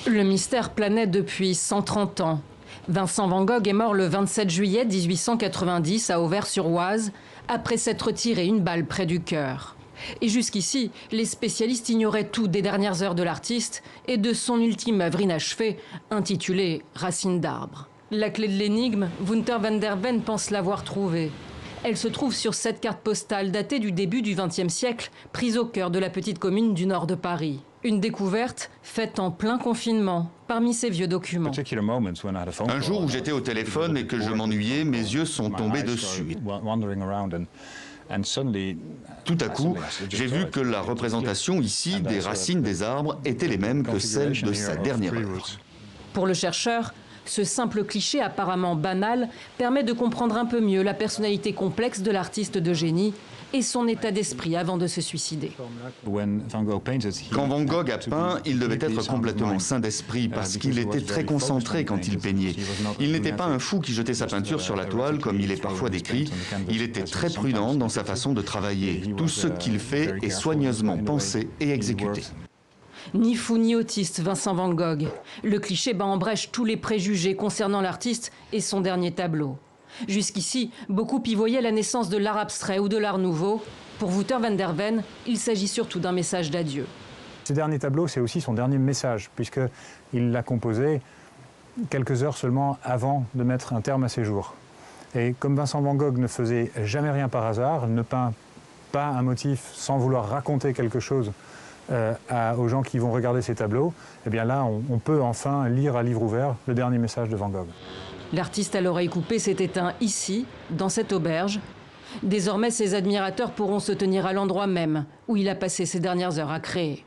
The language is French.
Le mystère planait depuis 130 ans. Vincent van Gogh est mort le 27 juillet 1890 à Auvers-sur-Oise, après s'être tiré une balle près du cœur. Et jusqu'ici, les spécialistes ignoraient tout des dernières heures de l'artiste et de son ultime œuvre inachevée, intitulée « Racines d'arbre ». La clé de l'énigme, Wouter van der Ven pense l'avoir trouvée. Elle se trouve sur cette carte postale datée du début du XXe siècle, prise au cœur de la petite commune du nord de Paris. Une découverte faite en plein confinement, parmi ces vieux documents. Un jour où j'étais au téléphone et que je m'ennuyais, mes yeux sont tombés dessus. Tout à coup, j'ai vu que la représentation ici des racines des arbres était les mêmes que celles de sa dernière œuvre. Pour le chercheur, ce simple cliché apparemment banal permet de comprendre un peu mieux la personnalité complexe de l'artiste de génie et son état d'esprit avant de se suicider. Quand Van Gogh a peint, il devait être complètement sain d'esprit parce qu'il était très concentré quand il peignait. Il n'était pas un fou qui jetait sa peinture sur la toile comme il est parfois décrit. Il était très prudent dans sa façon de travailler. Tout ce qu'il fait est soigneusement pensé et exécuté. Ni fou ni autiste, Vincent van Gogh. Le cliché bat en brèche tous les préjugés concernant l'artiste et son dernier tableau. Jusqu'ici, beaucoup y voyaient la naissance de l'art abstrait ou de l'art nouveau. Pour Wouter van der Ven, il s'agit surtout d'un message d'adieu. Ce dernier tableau, c'est aussi son dernier message, puisqu'il l'a composé quelques heures seulement avant de mettre un terme à ses jours. Et comme Vincent van Gogh ne faisait jamais rien par hasard, ne peint pas un motif sans vouloir raconter quelque chose aux gens qui vont regarder ces tableaux, eh bien là, on peut enfin lire à livre ouvert le dernier message de Van Gogh. L'artiste à l'oreille coupée s'est éteint ici, dans cette auberge. Désormais, ses admirateurs pourront se tenir à l'endroit même où il a passé ses dernières heures à créer.